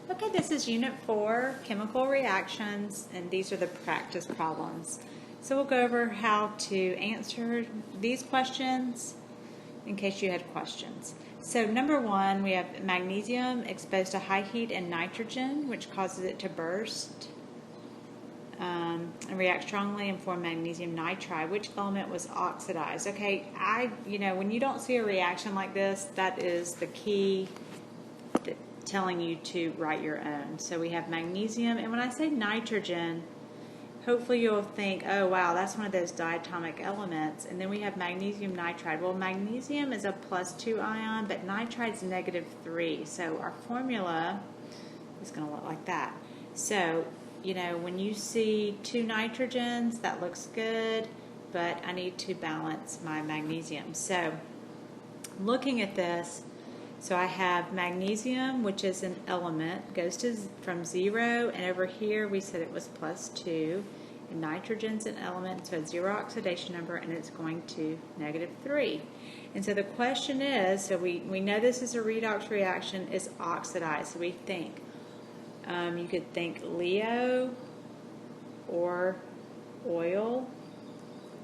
Okay, this is Unit 4, Chemical Reactions, and these are the practice problems. So we'll go over how to answer these questions in case you had questions. So number 1, we have magnesium exposed to high heat and nitrogen, which causes it to burst and react strongly and form magnesium nitride. Which element was oxidized? Okay, when you don't see a reaction like this, that is the key telling you to write your own. So we have magnesium, and when I say nitrogen, hopefully you'll think, oh wow, that's one of those diatomic elements. And then we have magnesium nitride. Well, magnesium is a +2 ion, but nitride's -3. So our formula is going to look like that. So, when you see 2 nitrogens, that looks good, but I need to balance my magnesium. So, looking at this, so I have magnesium, which is an element, goes from 0, and over here we said it was +2, and nitrogen's an element, so it's 0 oxidation number, and it's going to -3. And so the question is, so we know this is a redox reaction, is oxidized. So we think, you could think Leo or oil.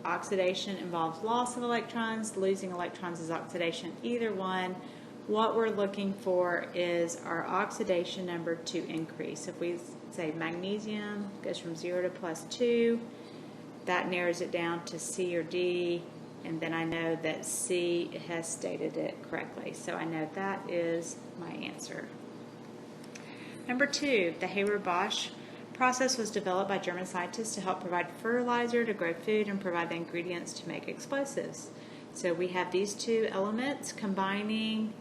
Oxidation involves loss of electrons, losing electrons is oxidation, either one. What we're looking for is our oxidation number to increase. If we say magnesium goes from 0 to +2, that narrows it down to C or D, and then I know that C has stated it correctly. So I know that is my answer. Number 2, the Haber-Bosch process was developed by German scientists to help provide fertilizer to grow food and provide the ingredients to make explosives. So we have these 2 elements combining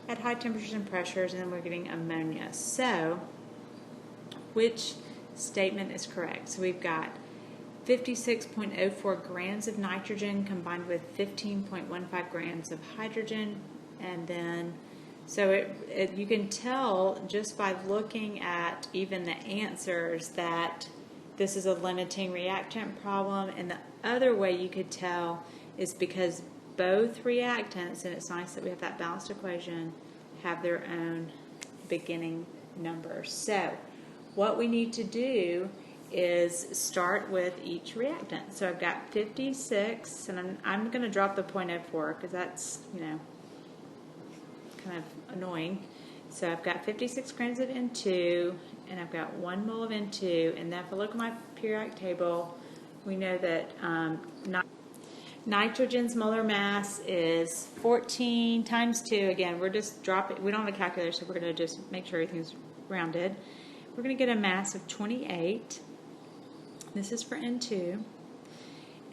at high temperatures and pressures, and then we're getting ammonia. So, which statement is correct? So we've got 56.04 grams of nitrogen combined with 15.15 grams of hydrogen, and then, so you can tell just by looking at even the answers that this is a limiting reactant problem, and the other way you could tell is because both reactants, and it's nice that we have that balanced equation, have their own beginning numbers. So what we need to do is start with each reactant. So I've got 56, and I'm going to drop the 0.04 because that's, kind of annoying. So I've got 56 grams of N2, and I've got 1 mole of N2, and then if I look at my periodic table, we know that nitrogen's molar mass is 14 times 2. Again, we're just dropping, we don't have a calculator, so we're going to just make sure everything's rounded. We're going to get a mass of 28. This is for N2.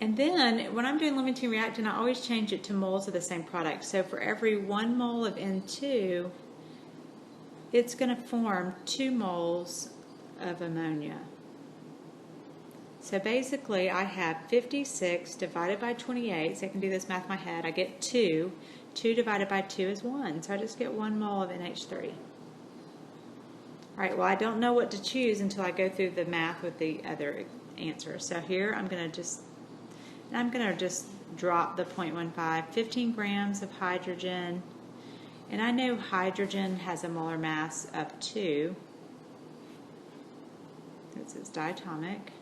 And then when I'm doing limiting reactant, I always change it to moles of the same product. So for every 1 mole of N2, it's going to form 2 moles of ammonia. So basically, I have 56 divided by 28, so I can do this math in my head. I get 2. 2 divided by 2 is 1, so I just get 1 mole of NH3. All right, well, I don't know what to choose until I go through the math with the other answer. So here, I'm going to just drop the 0.15, 15 grams of hydrogen, and I know hydrogen has a molar mass of 2. This is diatomic.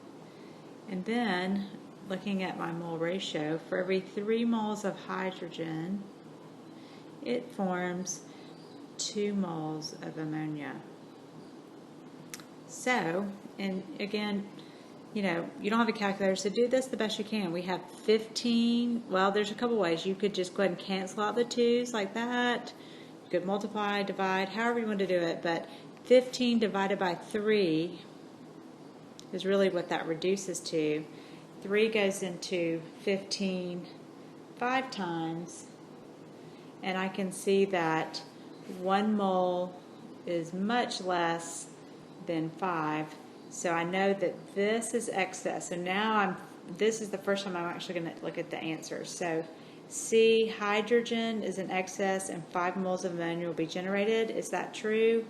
And then, looking at my mole ratio, for every 3 moles of hydrogen, it forms 2 moles of ammonia. So, and again, you don't have a calculator, so do this the best you can. We have 15, well, there's a couple ways. You could just go ahead and cancel out the 2's like that. You could multiply, divide, however you want to do it, but 15 divided by 3 is really what that reduces to. 3 goes into 15 5 times, and I can see that 1 mole is much less than 5, so I know that this is excess. So now this is the first time I'm actually going to look at the answer. So C, hydrogen is in excess and 5 moles of ammonia will be generated. Is that true?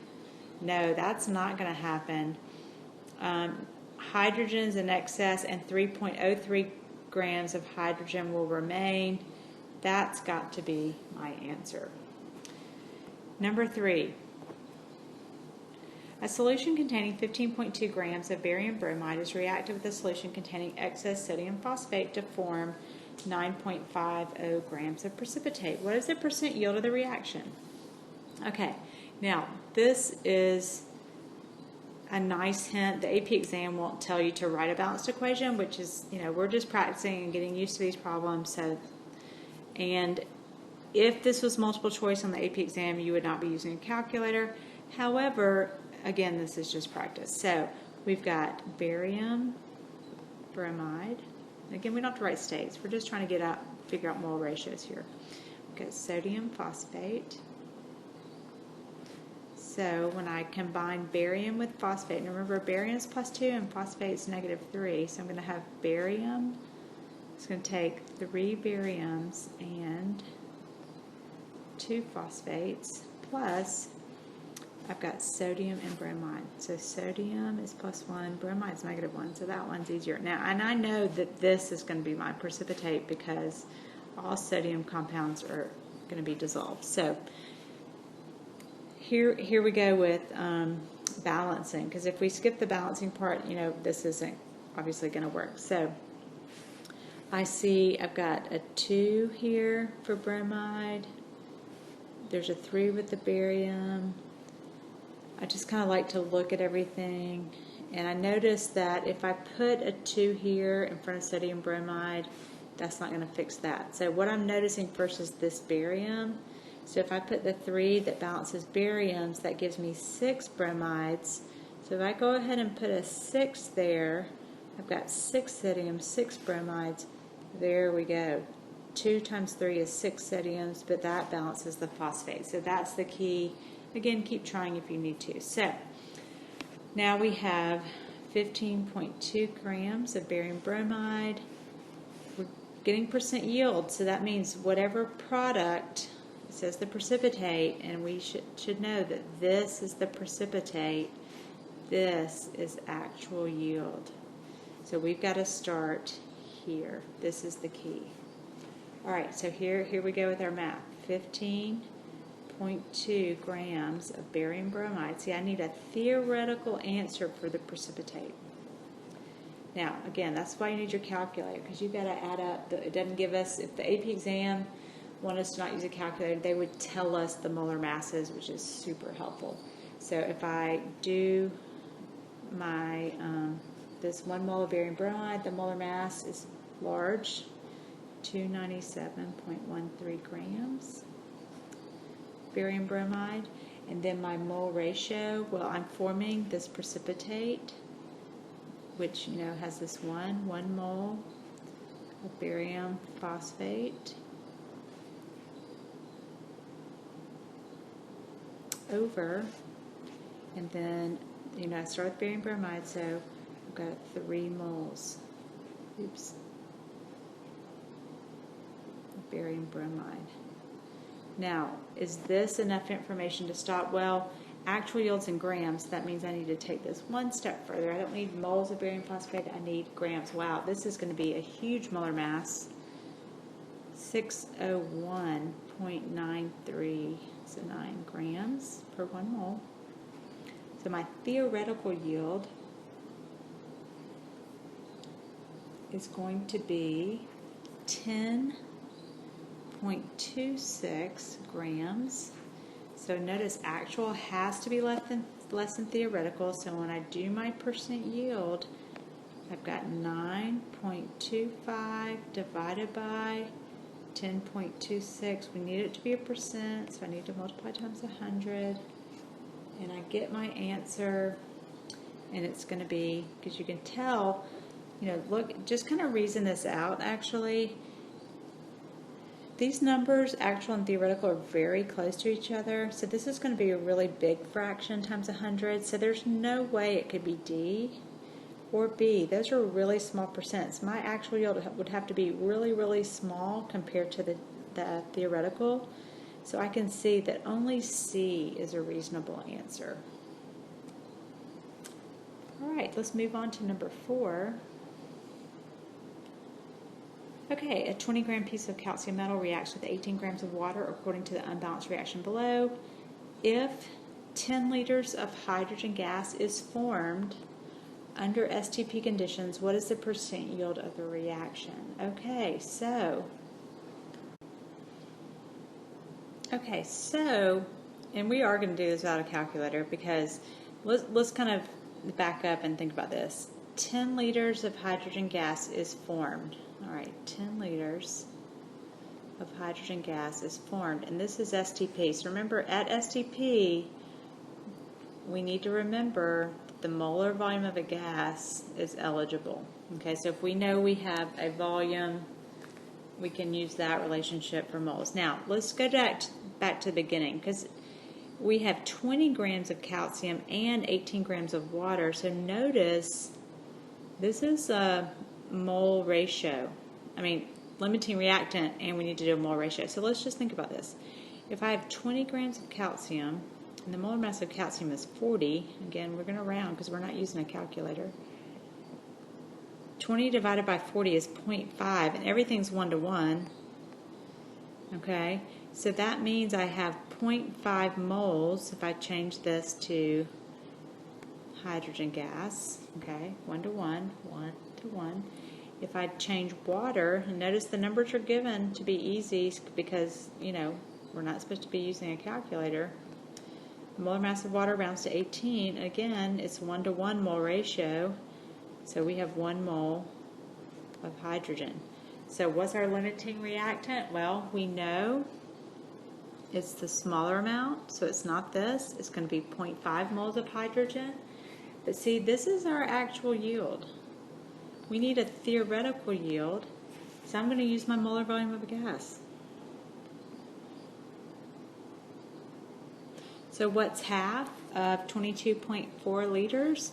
No, that's not going to happen. Hydrogen is in excess and 3.03 grams of hydrogen will remain. That's got to be my answer. Number 3. A solution containing 15.2 grams of barium bromide is reacted with a solution containing excess sodium phosphate to form 9.50 grams of precipitate. What is the percent yield of the reaction? Okay, now this is a nice hint. The AP exam won't tell you to write a balanced equation, which is, we're just practicing and getting used to these problems. And if this was multiple choice on the AP exam, you would not be using a calculator. However, again, this is just practice. So we've got barium bromide. Again, we don't have to write states. We're just trying to figure out mole ratios here. We've got sodium phosphate. So when I combine barium with phosphate, and remember barium is +2 and phosphate is -3, so I'm going to have barium. It's going to take 3 bariums and 2 phosphates, plus I've got sodium and bromide. So sodium is +1, bromide is -1, so that one's easier. Now, and I know that this is going to be my precipitate because all sodium compounds are going to be dissolved. So here we go with balancing, because if we skip the balancing part, this isn't obviously going to work. So I see I've got a 2 here for bromide. There's a 3 with the barium. I just kind of like to look at everything, and I notice that if I put a 2 here in front of sodium bromide, that's not going to fix that. So what I'm noticing first is this barium. So if I put the 3 that balances bariums, that gives me 6 bromides. So if I go ahead and put a 6 there, I've got 6 sodium, 6 bromides. There we go. 2 times 3 is 6 sodiums, but that balances the phosphate. So that's the key. Again, keep trying if you need to. So now we have 15.2 grams of barium bromide. We're getting percent yield, so that means whatever product, it says the precipitate, and we should know that this is the precipitate, this is actual yield. So we've got to start here. This is the key. All right, so here we go with our math. 15.2 grams of barium bromide. See, I need a theoretical answer for the precipitate. Now, again, that's why you need your calculator, because you've got to add up. It doesn't give us, if the AP exam wanted us to not use a calculator, they would tell us the molar masses, which is super helpful. So if I do my, this 1 mole of barium bromide, the molar mass is large, 297.13 grams. Barium bromide, and then my mole ratio, well, I'm forming this precipitate, which has this 1 mole of barium phosphate over, and then I start with barium bromide, so I've got 3 moles of barium bromide. Now, is this enough information to stop? Well, actual yields in grams, that means I need to take this one step further. I don't need moles of barium phosphate, I need grams. Wow, this is going to be a huge molar mass. 601.93, so 9 grams per 1 mole. So my theoretical yield is going to be 10.26 grams. So notice actual has to be less than theoretical. So when I do my percent yield, I've got 9.25 divided by 10.26. We need it to be a percent, so I need to multiply times 100. And I get my answer, and it's going to be, because you can tell, look, just kind of reason this out actually. These numbers, actual and theoretical, are very close to each other. So this is going to be a really big fraction times 100. So there's no way it could be D or B. Those are really small percents. My actual yield would have to be really, really small compared to the theoretical. So I can see that only C is a reasonable answer. All right, let's move on to number 4. Okay, a 20-gram piece of calcium metal reacts with 18 grams of water according to the unbalanced reaction below. If 10 liters of hydrogen gas is formed under STP conditions. What is the percent yield of the reaction? Okay, so, and we are going to do this without a calculator because let's kind of back up and think about this. 10 liters of hydrogen gas is formed. All right, 10 liters of hydrogen gas is formed, and this is STP. So remember, at STP, we need to remember the molar volume of a gas is eligible. Okay, so if we know we have a volume, we can use that relationship for moles. Now, let's go back to the beginning, because we have 20 grams of calcium and 18 grams of water. So notice this is a mole ratio. Limiting reactant, and we need to do a mole ratio. So let's just think about this. If I have 20 grams of calcium, and the molar mass of calcium is 40, again, we're going to round because we're not using a calculator. 20 divided by 40 is 0.5, and everything's 1 to 1. Okay, so that means I have 0.5 moles if I change this to hydrogen gas. Okay, 1 to 1, 1 to 1. If I change water, and notice the numbers are given to be easy because, we're not supposed to be using a calculator. The molar mass of water rounds to 18. Again, it's 1 to 1 mole ratio. So we have 1 mole of hydrogen. So what's our limiting reactant? Well, we know it's the smaller amount, so it's not this. It's going to be 0.5 moles of hydrogen. But see, this is our actual yield. We need a theoretical yield, so I'm going to use my molar volume of a gas. So what's half of 22.4 liters?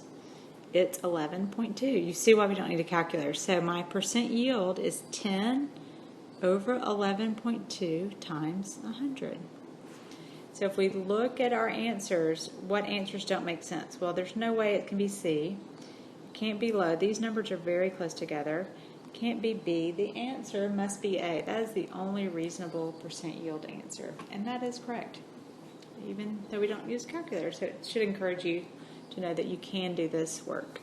It's 11.2. You see why we don't need a calculator. So my percent yield is 10 over 11.2 times 100. So if we look at our answers, what answers don't make sense? Well, there's no way it can be C. It can't be low. These numbers are very close together. It can't be B. The answer must be A. That is the only reasonable percent yield answer. And that is correct, even though we don't use calculators. So it should encourage you to know that you can do this work.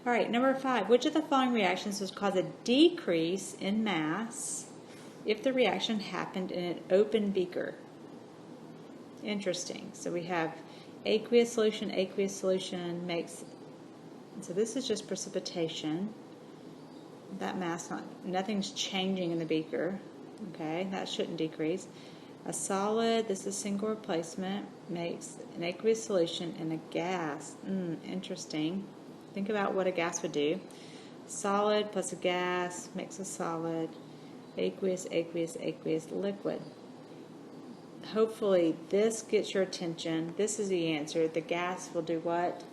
All right, number 5. Which of the following reactions would cause a decrease in mass if the reaction happened in an open beaker? Interesting. So we have aqueous solution makes, so this is just precipitation. That mass, nothing's changing in the beaker. Okay, that shouldn't decrease. A solid, this is single replacement, makes an aqueous solution and a gas. Interesting. Think about what a gas would do. Solid plus a gas makes a solid. Aqueous, liquid. Hopefully this gets your attention. This is the answer. The gas will do what?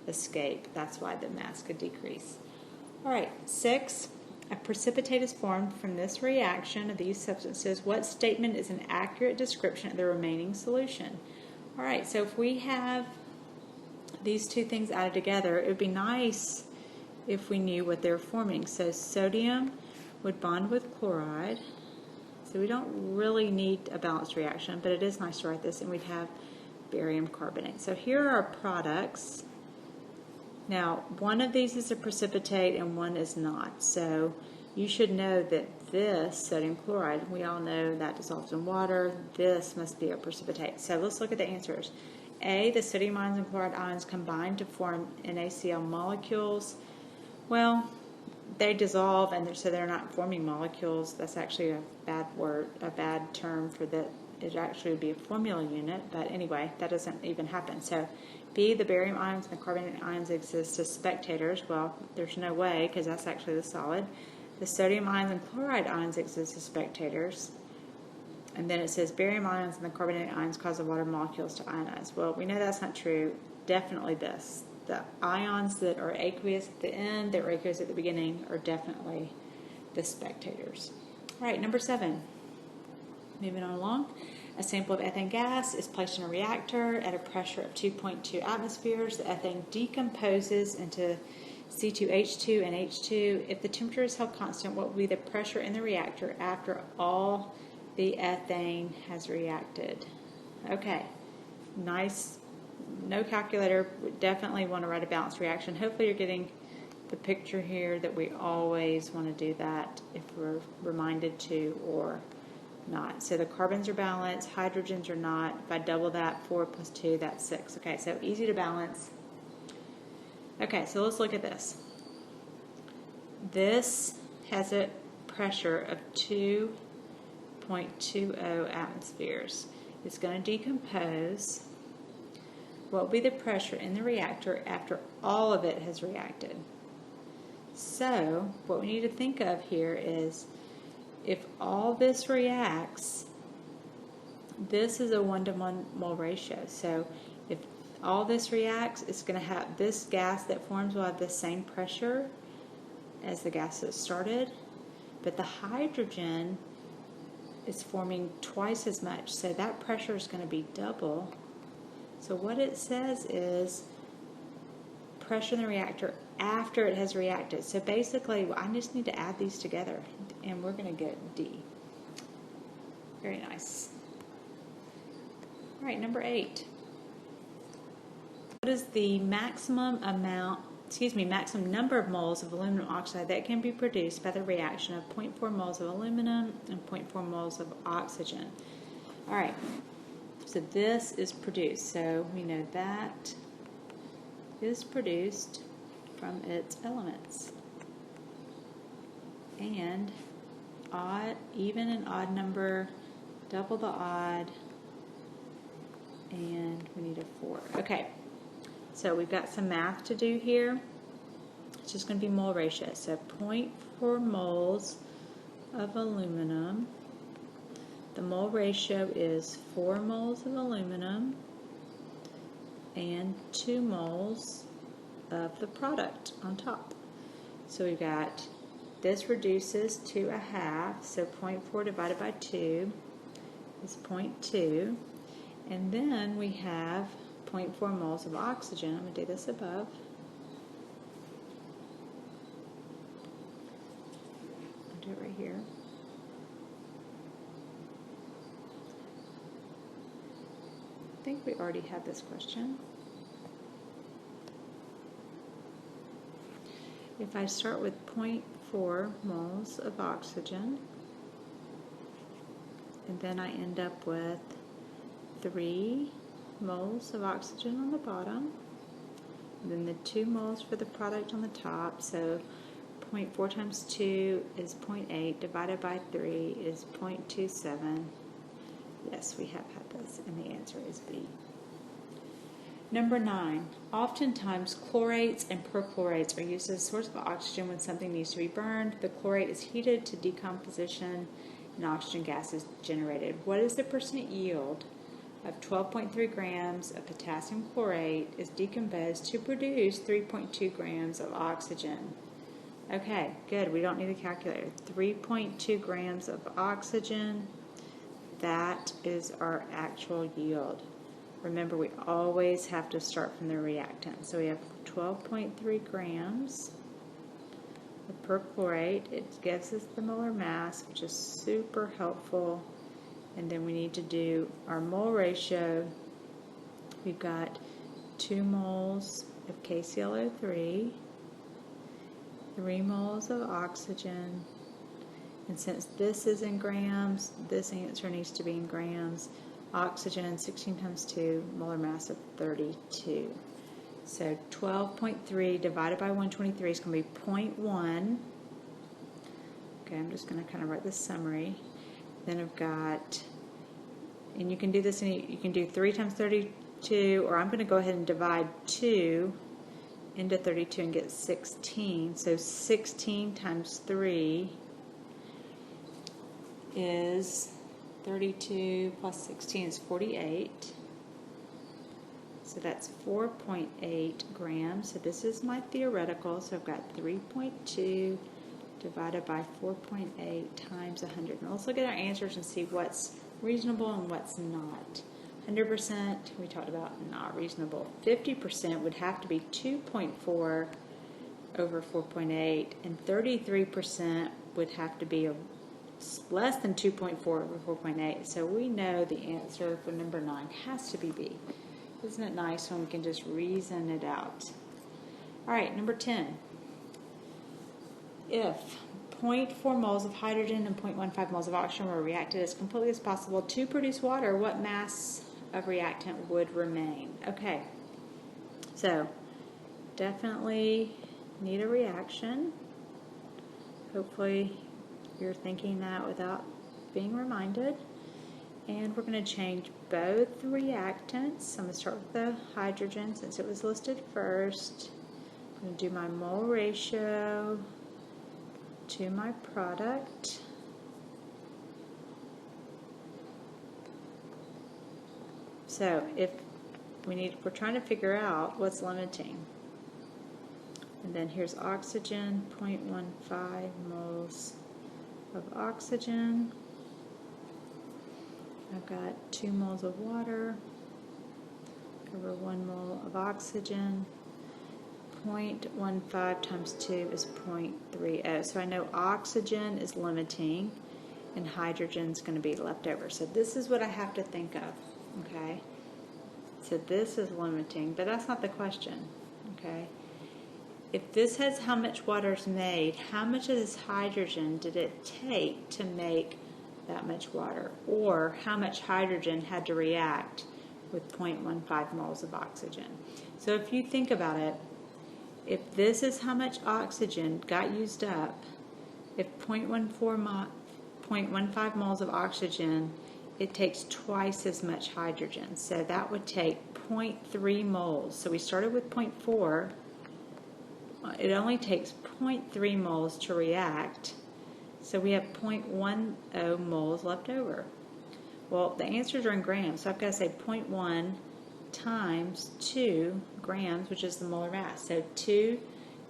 Escape. That's why the mass could decrease. All right, 6. A precipitate is formed from this reaction of these substances. What statement is an accurate description of the remaining solution? All right, so if we have these two things added together, it would be nice if we knew what they're forming. So sodium would bond with chloride. So we don't really need a balanced reaction, but it is nice to write this, and we'd have barium carbonate. So here are our products. Now, one of these is a precipitate and one is not. So you should know that this sodium chloride, we all know that dissolves in water. This must be a precipitate. So let's look at the answers. A, the sodium ions and chloride ions combine to form NaCl molecules. Well, they dissolve, and so they're not forming molecules. That's actually a bad word, a bad term for that. It actually would be a formula unit, but anyway, that doesn't even happen. So B, the barium ions and the carbonate ions exist as spectators. Well, there's no way, because that's actually the solid. The sodium ions and chloride ions exist as spectators. And then it says barium ions and the carbonate ions cause the water molecules to ionize. Well, we know that's not true. Definitely this. The ions that are aqueous at the end, that were aqueous at the beginning, are definitely the spectators. All right, number 7. Moving on along. A sample of ethane gas is placed in a reactor at a pressure of 2.2 atmospheres. The ethane decomposes into C2H2 and H2. If the temperature is held constant, what will be the pressure in the reactor after all the ethane has reacted? Okay, nice no calculator. We definitely want to write a balanced reaction. Hopefully you're getting the picture here that we always want to do that if we're reminded to or not. So the carbons are balanced, hydrogens are not. If I double that, 4 plus 2, that's 6. Okay, so easy to balance. Okay, so let's look at this. This has a pressure of 2.20 atmospheres. It's going to decompose. What will be the pressure in the reactor after all of it has reacted? So, what we need to think of here is if all this reacts, this is a 1-to-1 mole ratio. So, if all this reacts, it's going to have this gas that forms will have the same pressure as the gas that started, but the hydrogen is forming twice as much, so that pressure is going to be double. So what it says is pressure in the reactor after it has reacted. So basically, I just need to add these together, and we're going to get D. Very nice. All right, number 8. What is the maximum number of moles of aluminum oxide that can be produced by the reaction of 0.4 moles of aluminum and 0.4 moles of oxygen? All right, so this is produced. So we know that is produced from its elements. And odd, even and odd number, double the odd, and we need a 4. Okay. So we've got some math to do here. It's just going to be mole ratio. So 0.4 moles of aluminum. The mole ratio is 4 moles of aluminum and 2 moles of the product on top. So we've got, this reduces to a half, so 0.4 divided by 2 is 0.2. And then we have 0.4 moles of oxygen. I'm going to do this above. I'll do it right here. I think we already had this question. If I start with 0.4 moles of oxygen, and then I end up with 3 moles of oxygen on the bottom, and then the 2 moles for the product on the top, so 0.4 times 2 is 0.8, divided by 3 is 0.27. Yes, we have had this, and the answer is B. Number 9. Oftentimes, chlorates and perchlorates are used as a source of oxygen when something needs to be burned. The chlorate is heated to decomposition, and oxygen gas is generated. What is the percent yield of 12.3 grams of potassium chlorate is decomposed to produce 3.2 grams of oxygen? Okay, good. We don't need a calculator. 3.2 grams of oxygen, that is our actual yield. Remember, we always have to start from the reactant. So we have 12.3 grams of perchlorate. It gives us the molar mass, which is super helpful. And then we need to do our mole ratio. We've got 2 moles of KClO3, 3 moles of oxygen, and since this is in grams, this answer needs to be in grams. Oxygen, 16 times 2, molar mass of 32. So 12.3 divided by 123 is going to be 0.1. Okay, I'm just going to kind of write the summary. Then I've got, and you can do this, you can do 3 times 32, or I'm going to go ahead and divide 2 into 32 and get 16. So 16 times 3 is 32 plus 16 is 48. So that's 4.8 grams. So this is my theoretical. So I've got 3.2 divided by 4.8 times 100. Now let's look at our answers and see what's reasonable and what's not. 100% we talked about not reasonable. 50% would have to be 2.4 over 4.8, and 33% would have to be less than 2.4 over 4.8. So we know the answer for number 9 has to be B. Isn't it nice when we can just reason it out? All right, number 10. If 0.4 moles of hydrogen and 0.15 moles of oxygen were reacted as completely as possible to produce water, what mass of reactant would remain? Okay, so definitely need a reaction. Hopefully you're thinking that without being reminded. And we're going to change both the reactants. I'm going to start with the hydrogen since it was listed first. I'm going to do my mole ratio to my product. So if we're trying to figure out what's limiting. And then here's oxygen, 0.15 moles of oxygen. I've got 2 moles of water over 1 mole of oxygen. 0.15 times 2 is 0.30. So I know oxygen is limiting and hydrogen is going to be left over. So this is what I have to think of, okay? So this is limiting, but that's not the question, okay? If this has how much water is made, how much of this hydrogen did it take to make that much water? Or how much hydrogen had to react with 0.15 moles of oxygen? So if you think about it, if this is how much oxygen got used up, if 0.15 moles of oxygen, it takes twice as much hydrogen. So that would take 0.3 moles. So we started with 0.4. It only takes 0.3 moles to react. So we have 0.10 moles left over. Well, the answers are in grams, so I've got to say 0.1 times 2 grams, which is the molar mass. So 2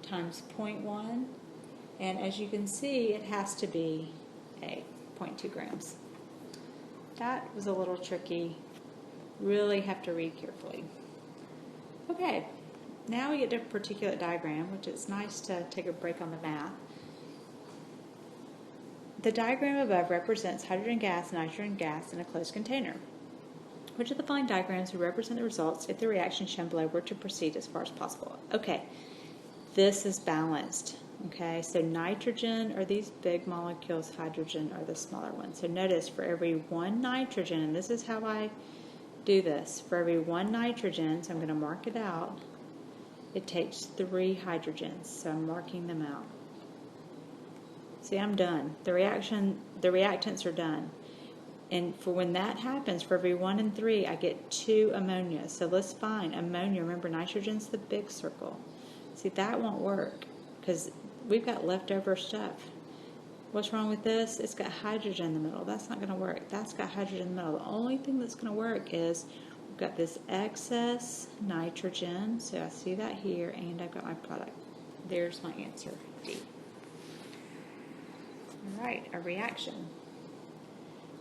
times 0.1, and as you can see, it has to be 0.2 grams. That was a little tricky. Really have to read carefully. Okay, now we get to particulate diagram, which is nice to take a break on the math. The diagram above represents hydrogen gas and nitrogen gas in a closed container. Which of the following diagrams would represent the results if the reaction shown below were to proceed as far as possible? Okay, this is balanced. Okay, so nitrogen are these big molecules, hydrogen are the smaller ones. So notice for every 1 nitrogen, and this is how I do this, for every 1 nitrogen, so I'm going to mark it out, it takes 3 hydrogens. So I'm marking them out. See, I'm done. The reactants are done. And for when that happens, for every 1 and 3, I get 2 ammonia. So let's find ammonia. Remember, nitrogen's the big circle. See, that won't work because we've got leftover stuff. What's wrong with this? It's got hydrogen in the middle. That's not going to work. That's got hydrogen in the middle. The only thing that's going to work is we've got this excess nitrogen. So I see that here, and I've got my product. There's my answer, D. All right, a reaction.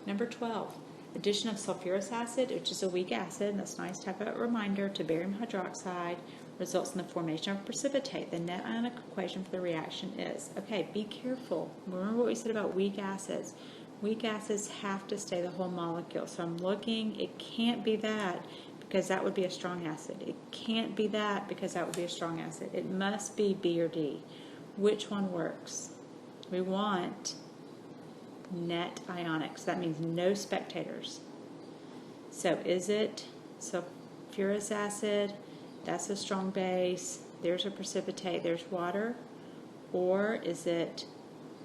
Number 12, addition of sulfurous acid, which is a weak acid, and that's nice to have a reminder, to barium hydroxide results in the formation of precipitate. The net ionic equation for the reaction is, okay, be careful. Remember what we said about weak acids. Weak acids have to stay the whole molecule. So I'm looking, it can't be that because that would be a strong acid. It can't be that because that would be a strong acid. It must be B or D. Which one works? We want net ionic, so that means no spectators. So is it sulfurous acid? That's a strong base. There's a precipitate. There's water. Or is it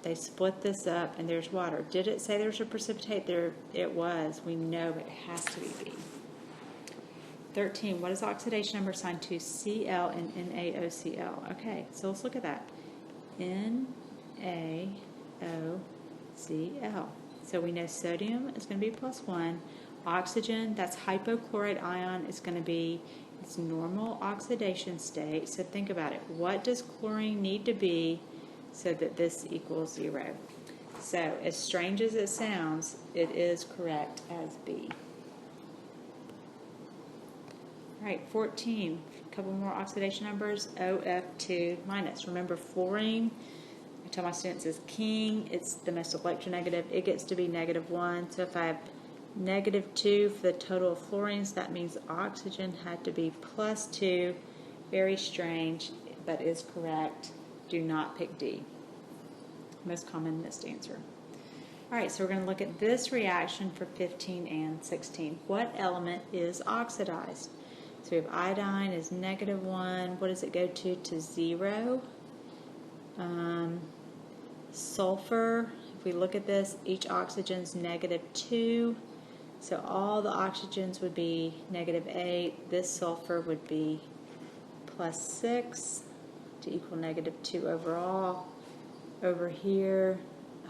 they split this up and there's water? Did it say there's a precipitate? There it was. We know it has to be B. 13. What is oxidation number assigned to Cl and NaOCl? Okay, so let's look at that. NaOCl. So we know sodium is going to be +1. Oxygen, that's hypochlorite ion, is going to be its normal oxidation state. So think about it. What does chlorine need to be so that this equals 0? So as strange as it sounds, it is correct as B. All right, 14. A couple more oxidation numbers. OF2 minus. Remember, fluorine, I tell my students, is king. It's the most electronegative. It gets to be -1. So if I have -2 for the total of fluorines. That means oxygen had to be +2. Very strange, but is correct. Do not pick D. Most common missed answer. All right, so we're going to look at this reaction for 15 and 16. What element is oxidized? So we have iodine is -1. What does it go to 0? Sulfur, if we look at this, each oxygen is -2. So all the oxygens would be -8. This sulfur would be +6 to equal -2 overall. Over here,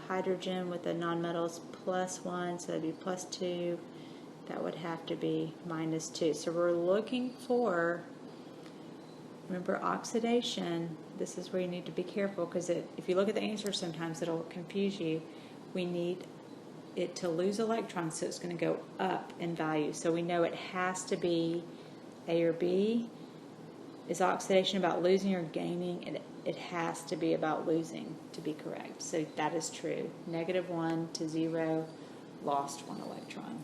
hydrogen with the nonmetals +1, so that'd be +2. That would have to be -2. So we're looking for, remember, oxidation. This is where you need to be careful, because if you look at the answer, sometimes it'll confuse you. We need it to lose electrons, so it's going to go up in value. So we know it has to be A or B. Is oxidation about losing or gaining? It has to be about losing to be correct. So that is true. -1 to 0, lost 1 electron.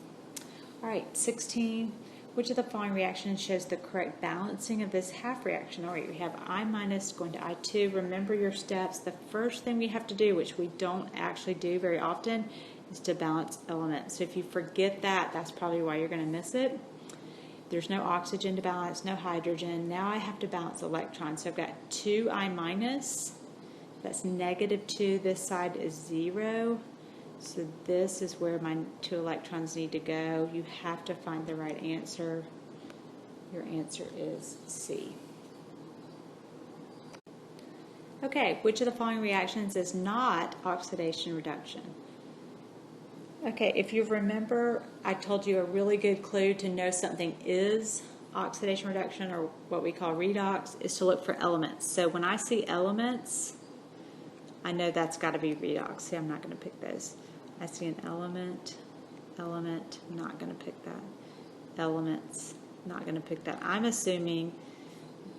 All right, 16. Which of the following reactions shows the correct balancing of this half reaction? All right, we have I- going to I2. Remember your steps. The first thing we have to do, which we don't actually do very often, is to balance elements. So if you forget that, that's probably why you're going to miss it. There's no oxygen to balance, no hydrogen. Now I have to balance electrons. So I've got 2I-. That's -2. This side is 0. So this is where my 2 electrons need to go. You have to find the right answer. Your answer is C. Okay, which of the following reactions is not oxidation reduction? Okay, if you remember, I told you a really good clue to know something is oxidation reduction, or what we call redox, is to look for elements. So when I see elements, I know that's got to be redox. See, I'm not going to pick those. I see an element, not going to pick that. Elements, not going to pick that. I'm assuming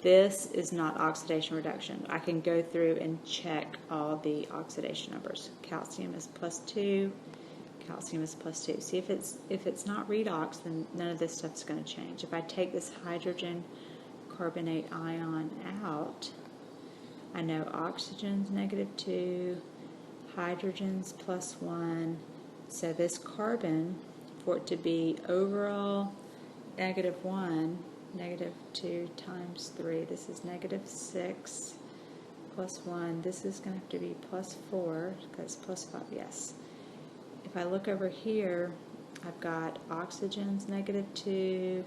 this is not oxidation reduction. I can go through and check all the oxidation numbers. Calcium is +2. Calcium is +2. See, if it's not redox, then none of this stuff's going to change. If I take this hydrogen carbonate ion out, I know oxygen's -2, hydrogen's +1. So this carbon, for it to be overall -1, -2 times 3, this is -6 +1. This is going to have to be +4 because +5, yes. If I look over here, I've got oxygen's -2,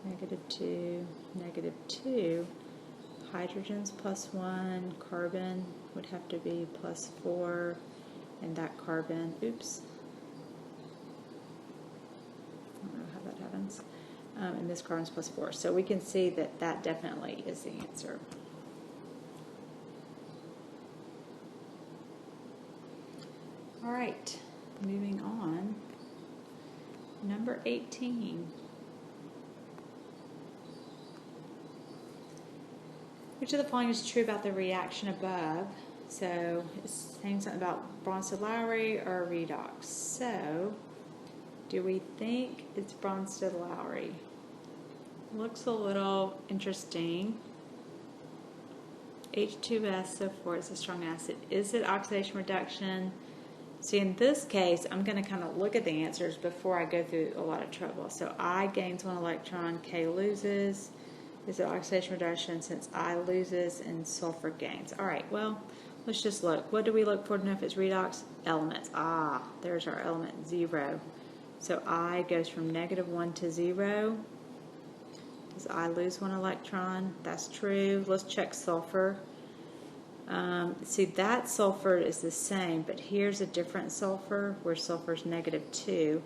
-2, -2. Hydrogen's +1. Carbon would have to be +4. And that carbon, oops. I don't know how that happens. And this carbon's +4. So we can see that that definitely is the answer. All right. Moving on, number 18. Which of the following is true about the reaction above? So it's saying something about Bronsted-Lowry or redox. So do we think it's Bronsted-Lowry? Looks a little interesting. H2SO4 is a strong acid. Is it oxidation reduction? See, in this case, I'm going to kind of look at the answers before I go through a lot of trouble. So I gains 1 electron, K loses. Is it oxidation reduction since I loses and sulfur gains? All right, well, let's just look. What do we look for to know if it's redox? Elements. Ah, there's our element, 0. So I goes from -1 to 0. Does I lose 1 electron? That's true. Let's check sulfur. See, that sulfur is the same, but here's a different sulfur where sulfur is -2.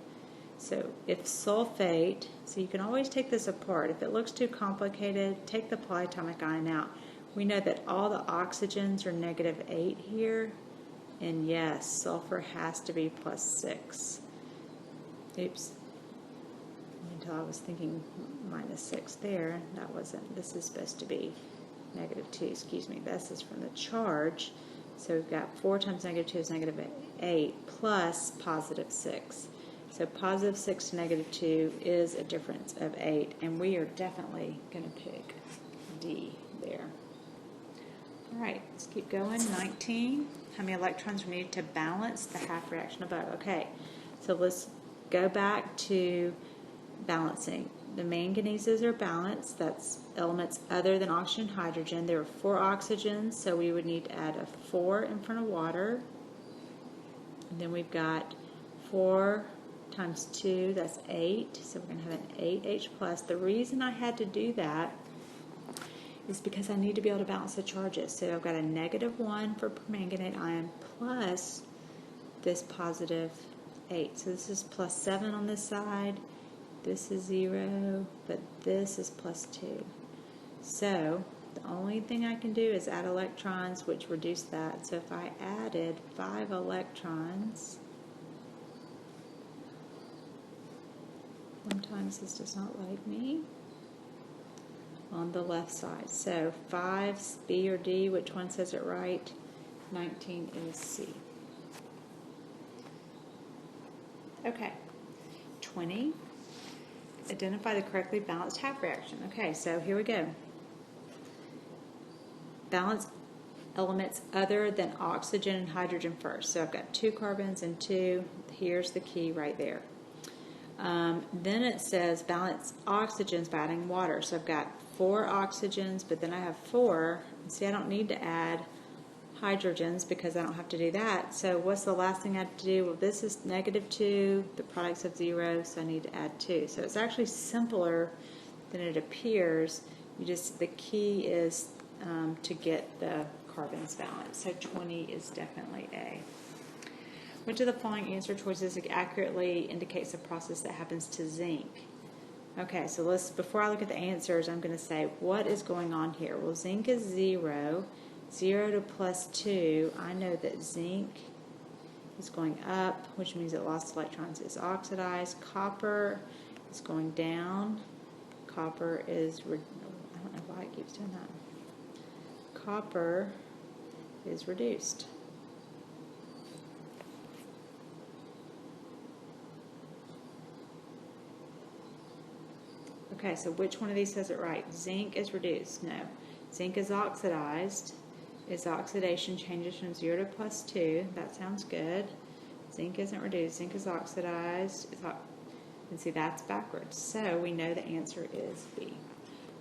So if sulfate, so you can always take this apart. If it looks too complicated, take the polyatomic ion out. We know that all the oxygens are -8 here, and yes, sulfur has to be +6. Oops. Until I was thinking -6 there. That wasn't, this is supposed to be -2, excuse me. This is from the charge. So we've got 4 times -2 is -8 plus +6. So positive 6 to negative 2 is a difference of 8, and we are definitely going to pick D there. All right, let's keep going. 19. How many electrons are needed to balance the half reaction above? Okay, so let's go back to balancing. The manganeses are balanced. That's elements other than oxygen and hydrogen. There are 4 oxygens, so we would need to add a 4 in front of water. And then we've got 4 times 2, that's 8. So we're going to have an 8H plus. The reason I had to do that is because I need to be able to balance the charges. So I've got a negative 1 for permanganate ion plus this positive 8. So this is plus 7 on this side. This is 0, but this is plus 2. So the only thing I can do is add electrons, which reduce that. So if I added 5 electrons, sometimes this does not like me, on the left side. So 5's B or D, which one says it right? 19 is C. Okay, 20. Identify the correctly balanced half reaction. Okay, so here we go. Balance elements other than oxygen and hydrogen first. So I've got 2 carbons and 2. Here's the key right there. Then it says balance oxygens by adding water. So I've got 4 oxygens, but then I have 4. See, I don't need to add hydrogens because I don't have to do that. So what's the last thing I have to do? Well, this is negative 2, the product's of 0, so I need to add 2. So it's actually simpler than it appears. The key is to get the carbons balanced. So 20 is definitely A. Which of the following answer choices accurately indicates the process that happens to zinc? Okay, so before I look at the answers, I'm going to say, what is going on here? Well, zinc is 0. 0 to plus 2, I know that zinc is going up, which means it lost electrons. It's oxidized. Copper is going down. Copper is, I don't know why it keeps doing that. Copper is reduced. Okay, so which one of these says it right? Zinc is reduced. No. Zinc is oxidized. Its oxidation changes from 0 to plus 2. That sounds good. Zinc isn't reduced. Zinc is oxidized. And see, that's backwards. So we know the answer is B.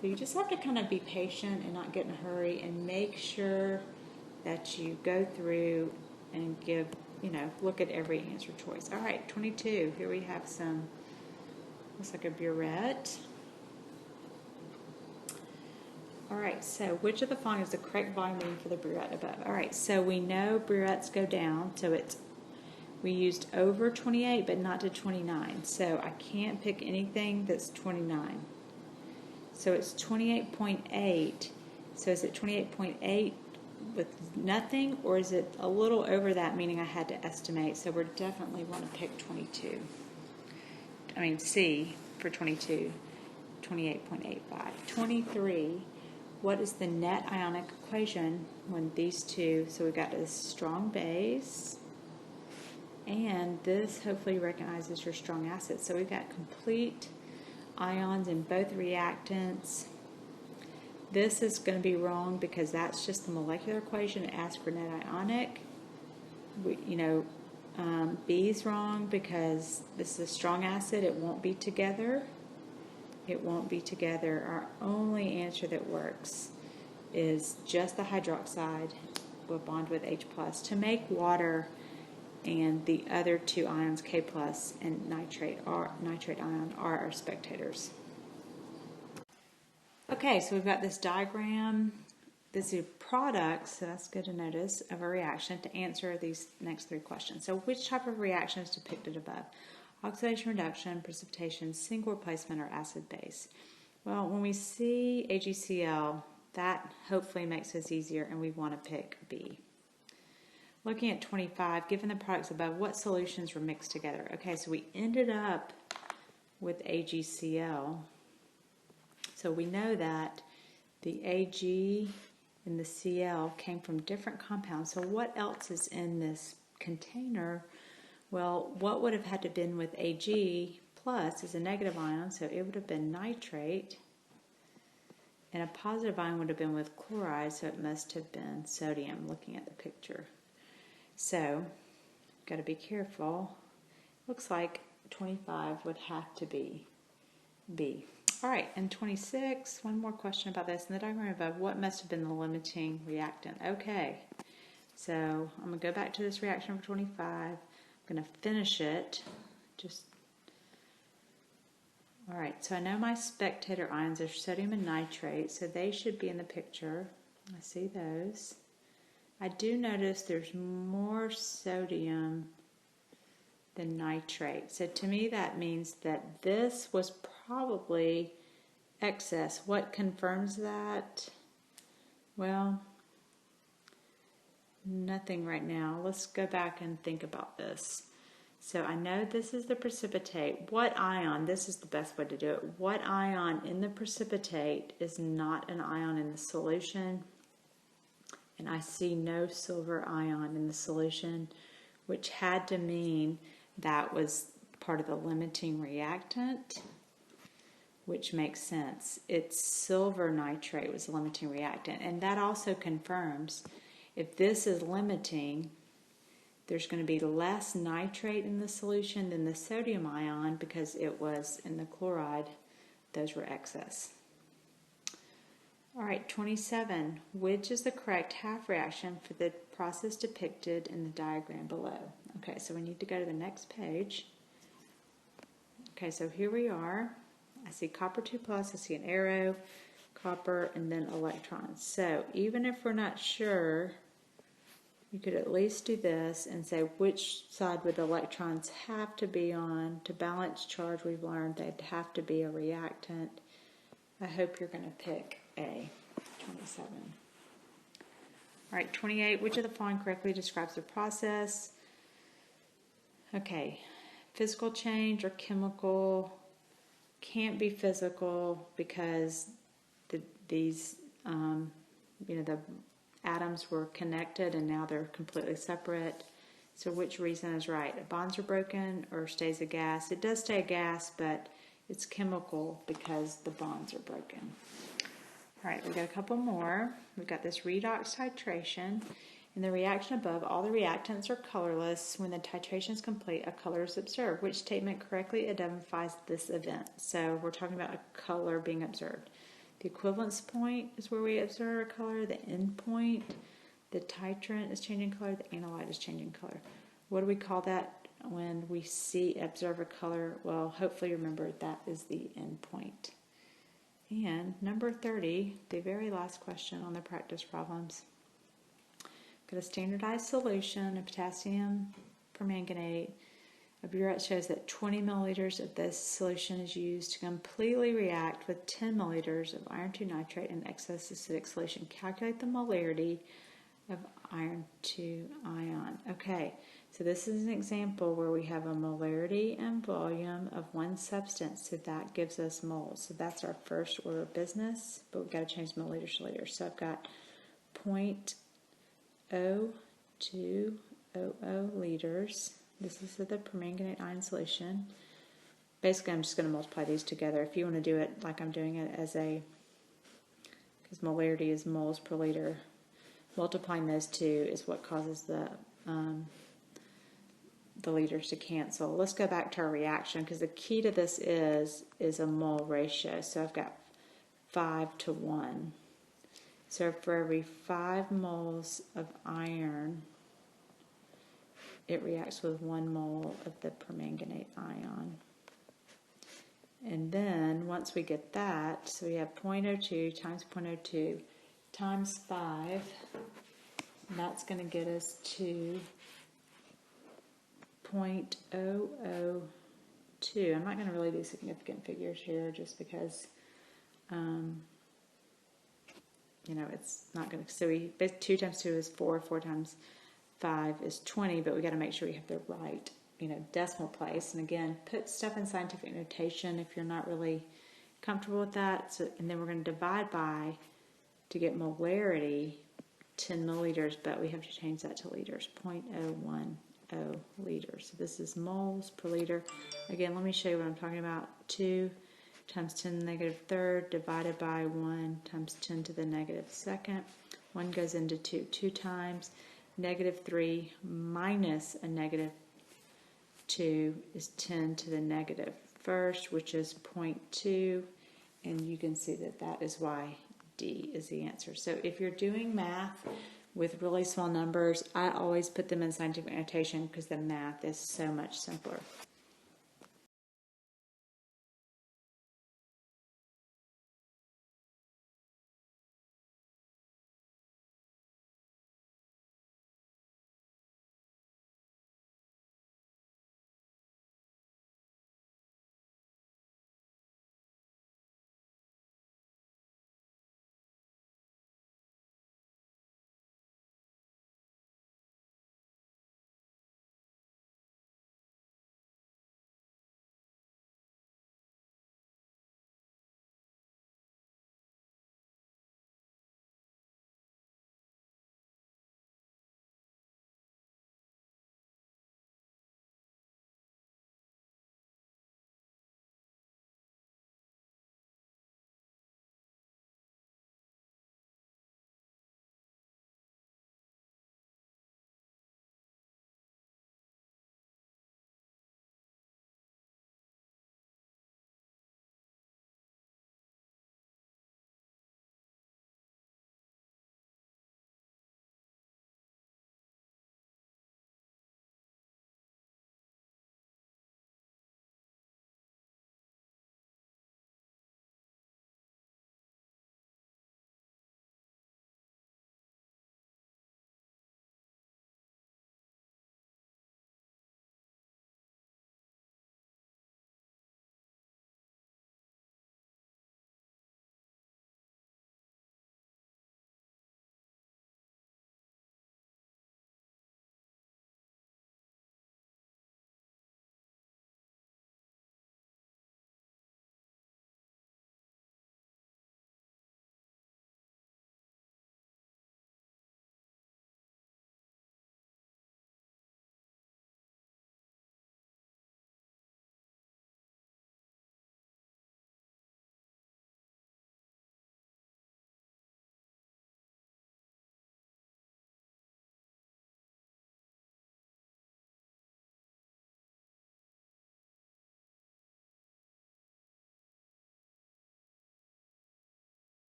So you just have to kind of be patient and not get in a hurry and make sure that you go through and look at every answer choice. All right, 22. Here we have some, looks like a burette. All right, so which of the following is the correct volume reading for the burette above? All right, so we know burettes go down, so we used over 28, but not to 29. So I can't pick anything that's 29. So it's 28.8. So is it 28.8 with nothing, or is it a little over that, meaning I had to estimate? So we definitely want to pick 22. I mean C for 22, 28.85. 23. What is the net ionic equation when these two, so we've got this strong base, and this hopefully recognizes your strong acid. So we've got complete ions in both reactants. This is going to be wrong because that's just the molecular equation. It asks for net ionic. B is wrong because this is a strong acid. It won't be together. It won't be together. Our only answer that works is just the hydroxide will bond with H plus to make water, and the other 2 ions, K plus and nitrate ion, are our spectators. Okay, so we've got this diagram. This is products, so that's good to notice, of a reaction to answer these next 3 questions. So which type of reaction is depicted above? Oxidation, reduction, precipitation, single replacement, or acid-base? Well, when we see AgCl, that hopefully makes this easier, and we want to pick B. Looking at 25, given the products above, what solutions were mixed together? Okay, so we ended up with AgCl. So we know that the Ag and the Cl came from different compounds. So what else is in this container? Well, what would have had to been with Ag plus is a negative ion, so it would have been nitrate. And a positive ion would have been with chloride, so it must have been sodium, looking at the picture. So, got to be careful. Looks like 25 would have to be B. All right, and 26, one more question about this. In the diagram above, what must have been the limiting reactant? Okay, so I'm going to go back to this reaction for 25. I'm going to finish it. All right, so I know my spectator ions are sodium and nitrate, so they should be in the picture. I see those. I do notice there's more sodium than nitrate. So to me that means that this was probably excess. What confirms that? Well, nothing right now. Let's go back and think about this. So I know this is the precipitate. What ion, this is the best way to do it, what ion in the precipitate is not an ion in the solution? And I see no silver ion in the solution, which had to mean that was part of the limiting reactant, which makes sense. It's silver nitrate was the limiting reactant. And that also confirms if this is limiting, there's going to be less nitrate in the solution than the sodium ion because it was in the chloride. Those were excess. All right, 27. Which is the correct half reaction for the process depicted in the diagram below? Okay, so we need to go to the next page. Okay, so here we are. I see copper 2+, I see an arrow, copper, and then electrons. So even if we're not sure, you could at least do this and say which side would the electrons have to be on. To balance charge, we've learned they'd have to be a reactant. I hope you're going to pick A, 27. All right, 28. Which of the following correctly describes the process? Okay, physical change or chemical? Can't be physical because these, the atoms were connected and now they're completely separate. So which reason is right? Bonds are broken or stays a gas? It does stay a gas, but it's chemical because the bonds are broken. All right, we've got a couple more. We've got this redox titration. In the reaction above, all the reactants are colorless. When the titration is complete, a color is observed. Which statement correctly identifies this event? So we're talking about a color being observed. The equivalence point is where we observe a color. The end point, the titrant is changing color. The analyte is changing color. What do we call that when we observe a color? Well, hopefully you remember that is the end point. And number 30, the very last question on the practice problems. Got a standardized solution of potassium permanganate. A burette shows that 20 milliliters of this solution is used to completely react with 10 milliliters of iron 2 nitrate in excess acidic solution. Calculate the molarity of iron 2 ion. Okay, so this is an example where we have a molarity and volume of one substance, so that gives us moles. So that's our first order of business, but we've got to change milliliters to liters. So I've got 0.0200 liters. This is the permanganate ion solution. Basically, I'm just going to multiply these together. If you want to do it like I'm doing it because molarity is moles per liter, multiplying those two is what causes the liters to cancel. Let's go back to our reaction because the key to this is a mole ratio. So I've got 5 to 1. So for every 5 moles of iron, it reacts with 1 mole of the permanganate ion. And then once we get that, so we have 0.02 times 0.02 times 5, and that's going to get us to 0.002. I'm not going to really do significant figures here just because, it's not going to, so 2 times 2 is 4, 4 times 5 is 20, but we got to make sure we have the right, decimal place. And again, put stuff in scientific notation if you're not really comfortable with that. So, and then we're going to divide by, to get molarity, 10 milliliters, but we have to change that to liters, 0.018. liters. So this is moles per liter. Again, let me show you what I'm talking about. 2 times 10 to the negative third divided by 1 times 10 to the negative second. 1 goes into 2. 2 times negative 3 minus a negative 2 is 10 to the negative first, which is 0.2. And you can see that that is why D is the answer. So if you're doing math with really small numbers, I always put them in scientific notation because the math is so much simpler.